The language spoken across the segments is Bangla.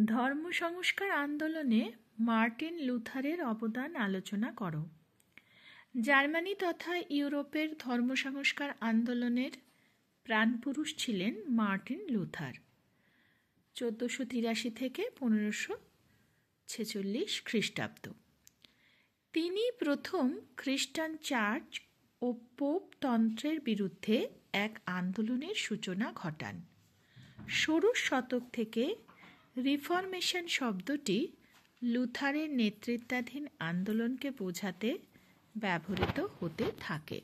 ধর্ম সংস্কার আন্দোলনে মার্টিন লুথারের অবদান আলোচনা করো। জার্মানি তথা ইউরোপের ধর্ম সংস্কার আন্দোলনের প্রাণপুরুষ ছিলেন মার্টিন লুথার। 1483 থেকে 1546 খ্রিস্টাব্দ। তিনি প্রথম খ্রিস্টান চার্চ ও পোপ তন্ত্রের বিরুদ্ধে এক আন্দোলনের সূচনা ঘটান। ষোড়শ শতক থেকে রিফরমেশন শব্দটি লুথারের নেতৃত্বাধীন আন্দোলনকে বোঝাতে ব্যবহৃত হতে থাকে।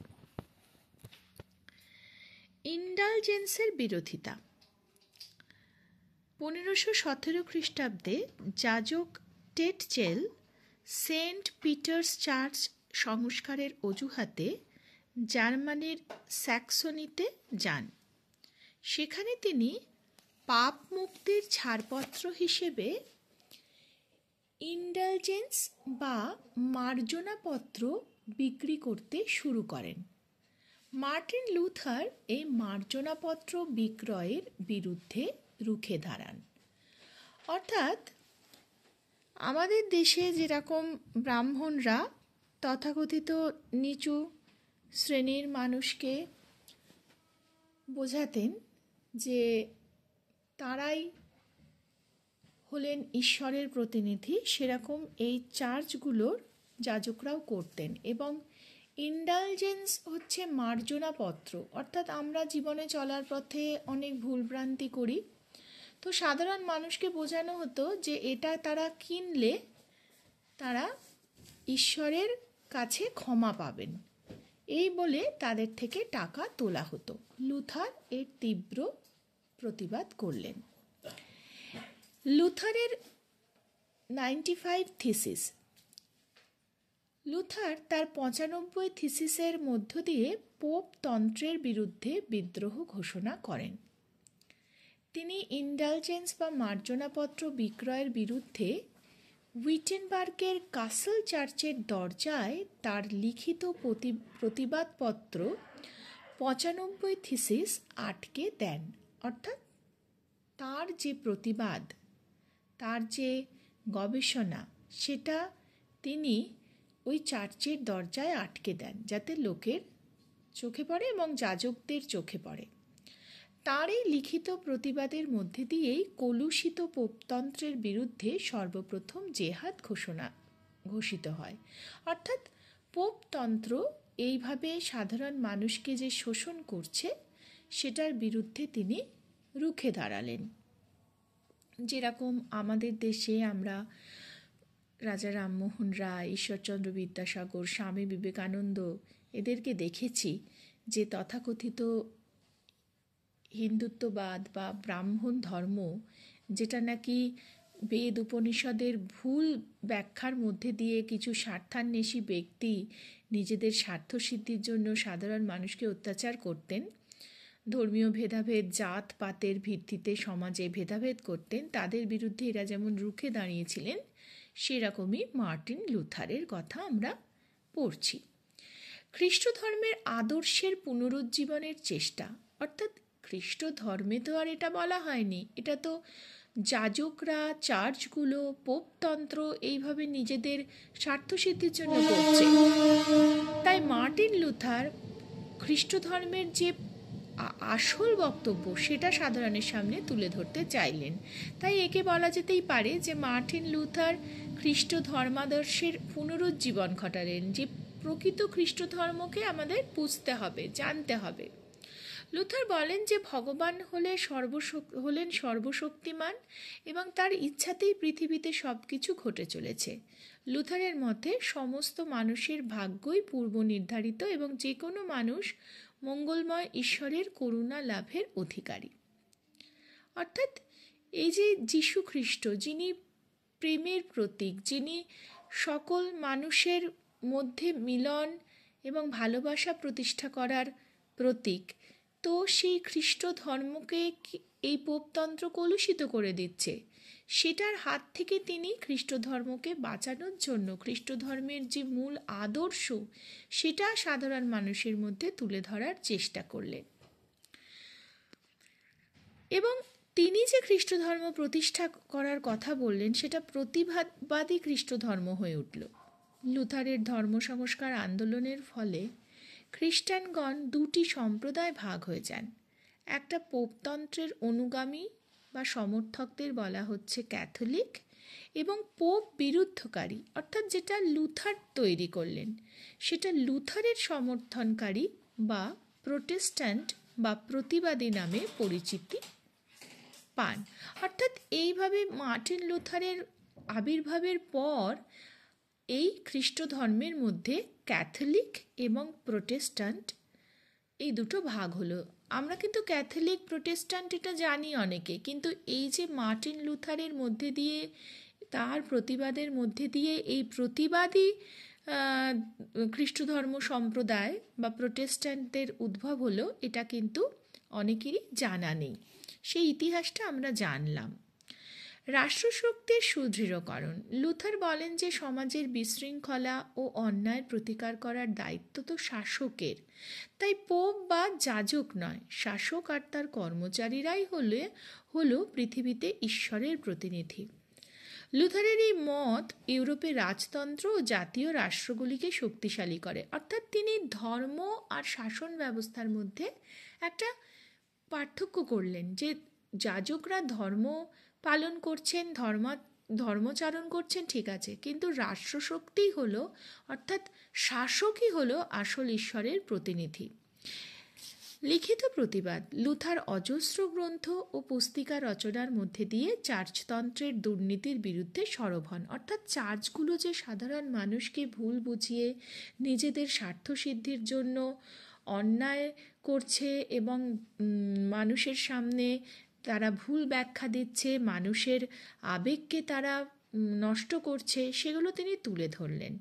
ইন্ডালজেন্সের বিরোধিতা। 1517 খ্রিস্টাব্দে যাজক টেটচেল সেন্ট পিটার্স চার্চ সংস্কারের অজুহাতে জার্মানির স্যাক্সনিতে যান। সেখানে তিনি পাপ মুক্তির ছাড়পত্র হিসেবে ইন্ডালজেন্স বা মার্জনাপত্র বিক্রি করতে শুরু করেন। মার্টিন লুথার এই মার্জনাপত্র বিক্রয়ের বিরুদ্ধে রুখে দাঁড়ান। অর্থাৎ আমাদের দেশে যেরকম ব্রাহ্মণরা তথাকথিত নিচু শ্রেণীর মানুষকে বোঝাতেন যে তারাই হলেন ঈশ্বরের প্রতিনিধি, সেরকম এই চার্চগুলোর যাজকরাও করতেন। এবং ইন্ডালজেন্স হচ্ছে মার্জনাপত্র, অর্থাৎ আমরা জীবনে চলার পথে অনেক ভুলভ্রান্তি করি, তো সাধারণ মানুষকে বোঝানো হতো যে এটা তারা কিনলে তারা ঈশ্বরের কাছে ক্ষমা পাবেন, এই বলে তাদের থেকে টাকা তোলা হতো। লুথার এর তীব্র প্রতিবাদ করলেন। লুথারের 95 থিসিস। লুথার তার 95 থিসিসের মধ্য দিয়ে পোপ তন্ত্রের বিরুদ্ধে বিদ্রোহ ঘোষণা করেন। তিনি ইন্ডালজেন্স বা মার্জনাপত্র বিক্রয়ের বিরুদ্ধে উইটেনবার্গের কাসল চার্চের দরজায় তার লিখিত প্রতিবাদপত্র 95 থিসিস আটকে দেন। অর্থাৎ তার যে প্রতিবাদ, তার যে গবেষণা, সেটা তিনি ওই চার্চের দরজায় আটকে দেন যাতে লোকের চোখে পড়ে এবং যাজকদের চোখে পড়ে। তার এই লিখিত প্রতিবাদের মধ্যে দিয়েই কলুষিত পোপতন্ত্রের বিরুদ্ধে সর্বপ্রথম জেহাদ ঘোষিত হয়। অর্থাৎ পোপতন্ত্র এইভাবে সাধারণ মানুষকে যে শোষণ করছে সেটার বিরুদ্ধে তিনি রুখে দাঁড়ালেন। যেরকম আমাদের দেশে আমরা রাজা রামমোহন রায়, ঈশ্বরচন্দ্র বিদ্যাসাগর, স্বামী বিবেকানন্দ এদেরকে দেখেছি যে তথাকথিত হিন্দুত্ববাদ বা ব্রাহ্মণ ধর্ম, যেটা নাকি বেদ উপনিষদের ভুল ব্যাখ্যার মধ্যে দিয়ে কিছু স্বার্থান্বেষী ব্যক্তি নিজেদের স্বার্থসিদ্ধির জন্য সাধারণ মানুষকে অত্যাচার করতেন, ধর্মীয় ভেদাভেদ, জাত পাতের ভিত্তিতে সমাজে ভেদাভেদ করতেন, তাদের বিরুদ্ধে এরা যেমন রুখে দাঁড়িয়েছিলেন, সেরকমই মার্টিন লুথারের কথা আমরা পড়ছি। খ্রিস্ট ধর্মের আদর্শের পুনরুজ্জীবনের চেষ্টা। অর্থাৎ খ্রিস্ট ধর্মে তো আর এটা বলা হয়নি, এটা তো যাজকরা, চার্চগুলো, পোপতন্ত্র এইভাবে নিজেদের স্বার্থসিদ্ধির জন্য করছে। তাই মার্টিন লুথার খ্রিস্ট ধর্মের যে আসল বক্তব্য সেটা সাধারণের সামনে তুলে ধরতে চাইলেন। তাই একে বলা যেতেই পারে যে মার্টিন লুথার খ্রিস্ট ধর্মাদর্শের পুনরুজ্জীবন ঘটালেন, যে প্রকৃত খ্রিস্ট ধর্মকে আমাদের বুঝতে হবে, জানতে হবে। লুথার বলেন যে ভগবান হলেন সর্বশক্তিমান এবং তার ইচ্ছাতেই পৃথিবীতে সব কিছু ঘটে চলেছে। লুথারের মতে সমস্ত মানুষের ভাগ্যই পূর্ব নির্ধারিত এবং যে কোনো মানুষ মঙ্গলময় ঈশ্বরের করুণা লাভের অধিকারী। অর্থাৎ এই যে যীশু খ্রিস্ট, যিনি প্রেমের প্রতীক, যিনি সকল মানুষের মধ্যে মিলন এবং ভালোবাসা প্রতিষ্ঠা করার প্রতীক, তো সেই খ্রিস্ট ধর্মকে এই পোপতন্ত্র কলুষিত করে দিচ্ছে। সেটার হাত থেকে তিনি খ্রিস্ট ধর্মকে বাঁচানোর জন্য খ্রিস্ট ধর্মের যে মূল আদর্শ সেটা সাধারণ মানুষের মধ্যে তুলে ধরার চেষ্টা করলেন। এবং তিনি যে খ্রিস্ট ধর্ম প্রতিষ্ঠা করার কথা বললেন সেটা প্রতিবাদী খ্রিস্ট ধর্ম হয়ে উঠল। লুথারের ধর্ম সংস্কার আন্দোলনের ফলে খ্রিস্টানগণ দুটি সম্প্রদায় ভাগ হয়ে যান। একটা পোপতন্ত্রের অনুগামী বা সমর্থকদের বলা হচ্ছে ক্যাথলিক, এবং পোপ বিরুদ্ধকারী অর্থাৎ যেটা লুথার তৈরি করলেন সেটা লুথারের সমর্থনকারী বা প্রোটেস্ট্যান্ট বা প্রতিবাদী নামে পরিচিতি পান। অর্থাৎ এইভাবে মার্টিন লুথারের আবির্ভাবের পর এই খ্রিস্ট ধর্মের মধ্যে ক্যাথলিক এবং প্রোটেস্ট্যান্ট এই দুটো ভাগ হলো। আমরা কিন্তু ক্যাথলিক প্রোটেস্ট্যান্ট এটা জানি অনেকে, কিন্তু এই যে মার্টিন লুথারের মধ্যে দিয়ে, তার প্রতিবাদের মধ্যে দিয়ে এই প্রতিবাদী খ্রিস্ট ধর্ম সম্প্রদায় বা প্রোটেস্ট্যান্টদের উদ্ভব হলো, এটা কিন্তু অনেকেরই জানা নেই। সেই ইতিহাসটা আমরা জানলাম। রাষ্ট্রশক্তির সুদৃঢ়করণ। লুথার বলেন যে সমাজের বিশৃঙ্খলা ও অন্যায়ের প্রতিকার করার দায়িত্ব তো শাসকের, তাই পোপ বা যাজক নয়, শাসক আর তার কর্মচারীরাই হলো পৃথিবীতে ঈশ্বরের প্রতিনিধি। লুথারের এই মত ইউরোপের রাজতন্ত্র ও জাতীয় রাষ্ট্রগুলিকে শক্তিশালী করে। অর্থাৎ তিনি ধর্ম আর শাসন ব্যবস্থার মধ্যে একটা পার্থক্য করলেন, যে যাজকরা ধর্ম পালন করছেন, ধর্মচারণ করছেন, ঠিক আছে, কিন্তু রাষ্ট্রশক্তিই হলো, অর্থাৎ শাসকই হলো আসল ঈশ্বরের প্রতিনিধি। লিখিত প্রতিবাদ। লুথার অজস্র গ্রন্থ ও পুস্তিকা রচনার মধ্যে দিয়ে চার্চতন্ত্রের দুর্নীতির বিরুদ্ধে সরব হন। অর্থাৎ চার্চগুলো যে সাধারণ মানুষকে ভুল বুঝিয়ে নিজেদের স্বার্থসিদ্ধির জন্য অন্যায় করছে এবং মানুষের সামনে তারা ভুল ব্যাখ্যা দিচ্ছে, মানুষের আবেগকে তারা নষ্ট করছে, সেগুলো তিনি তুলে ধরলেন।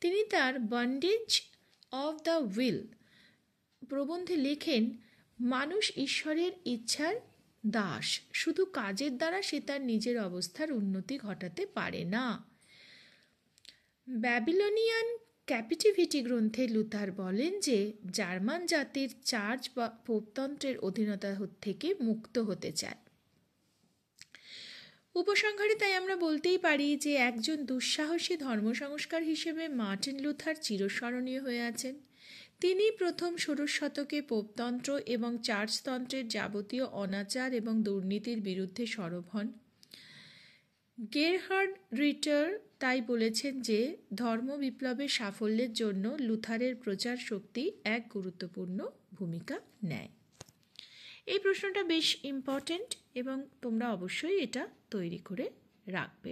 তিনি তার বন্ডেজ অফ দ্য উইল প্রবন্ধে লেখেন, মানুষ ঈশ্বরের ইচ্ছার দাস, শুধু কাজের দ্বারা সে তার নিজের অবস্থার উন্নতি ঘটাতে পারে না। ব্যাবিলনিয়ান ক্যাপিটিভিটি গ্রন্থে লুথার বলেন যে জার্মান জাতির চার্চ বা পোপতন্ত্রের অধীনতা থেকে মুক্ত হতে চায়। উপসংহারে তাই আমরা বলতেই পারি যে একজন দুঃসাহসী ধর্ম সংস্কার হিসেবে মার্টিন লুথার চিরস্মরণীয় হয়ে আছেন। তিনি প্রথম ষোড়শ শতকে পোপতন্ত্র এবং চার্চতন্ত্রের যাবতীয় অনাচার এবং দুর্নীতির বিরুদ্ধে সরব হন। গেরহার্ড রিটার তাই বলেছেন যে ধর্ম বিপ্লবের সাফল্যের জন্য লুথারের প্রচার শক্তি এক গুরুত্বপূর্ণ ভূমিকা নেয়। এই প্রশ্নটা বেশ ইম্পর্টেন্ট এবং তোমরা অবশ্যই এটা তৈরি করে রাখবে।